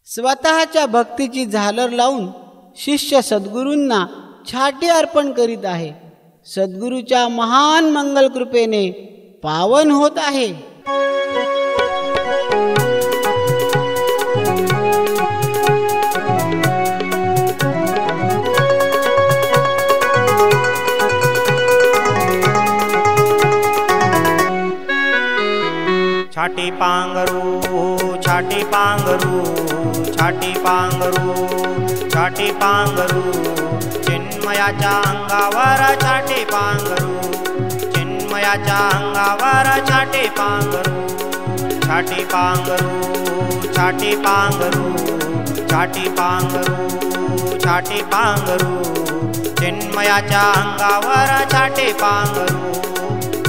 स्वतःच्या भक्तीची झालर लावून शिष्य सद्गुरूंना छाटी अर्पण करीत आहे. सद्गुरूच्या महान मंगल कृपेने पावन होत आहे. छाटी पांघरू, छाटी पांघरू, छाटी पांघरू, छाटी पांघरू, चिन्मयाच्या अंगावर छाटी पांघरू, चिन्मयाच्या अंगावर छाटी पांघरू, छाटी पांघरू, छाटी पांघरू, छाटी पांघरू, छाटी पांघरू, चिन्मयाच्या अंगावर छाटी पांघरू,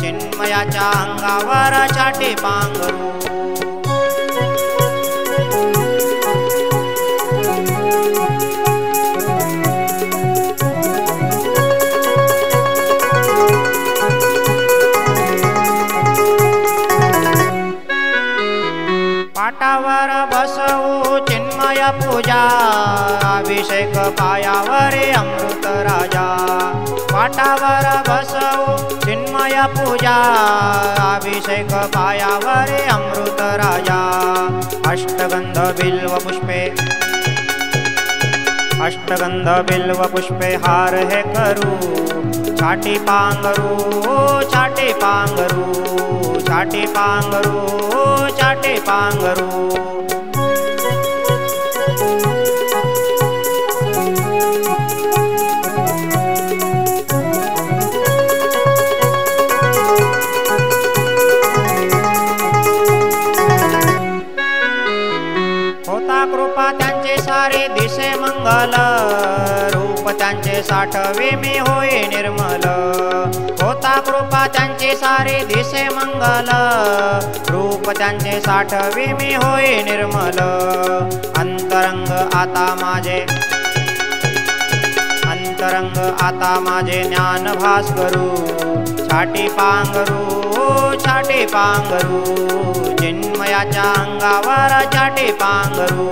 चिन्मयाच्या अंगावर छाटी पांघरू. पाटावर बसवू चिन्मय पूजा, अभिषेक पायावरे अमृत राजा. पाटावर बसवू चिन्मय पूजा, अभिषेक पायावरे अमृत राजा. अष्टगंध बिल्व पुष्पे, अष्टगंध बिल्व पुष्पे हार हे करू. छाटी पांघरू, छाटी पांघरू, छाटी पांघरू, छाटी पांघरू. होता कृपा त्यांचे सारे दिसे मंगल, रूप त्यांचे साठवे मी होय निर्मल. होता कृपा त्यांचे सारे दिसे मंगल, रूप त्यांचे साठवे मी होय निर्मल. अंतरंग आता माझे, अंतरंग आता माझे ज्ञान भास्करू. छाटी पांघरू, छाटी पांघरू, चिन्मयाच्या अंगावर छाटी पांघरू.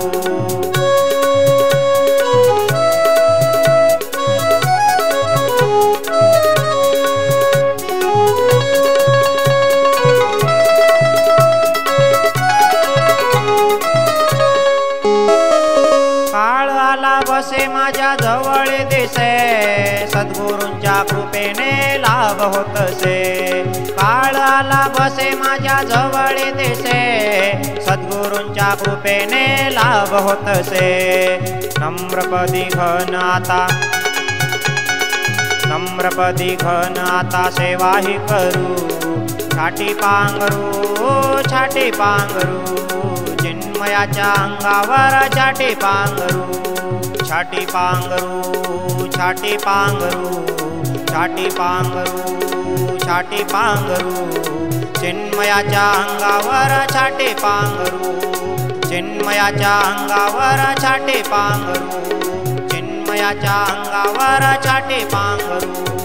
काळ आला बसे माझ्या जवळ दिसे, सद्गुरूंच्या कृपेने लाभ होतसे. काळ आला बसे माझ्या जवळ दिसे, सद्गुरूंच्या कृपेने लाभ होतसे. नम्रपदी घन आता, नम्रपदी घन आता सेवाही करू. छाटी पांघरू, छाटी पांघरू, चिन्मयाच्या अंगावर छाटी पांघरू. छाटी पांघरू, छाटी पांघरू, छाटी पांघरू, छाटी पांघरू, चिन्मयाच्या अंगावर छाटी पांघरू. चिन्मयाच्या अंगावर छाटी पांघरू, चिन्मयाच्या अंगावर छाटी पांघरू.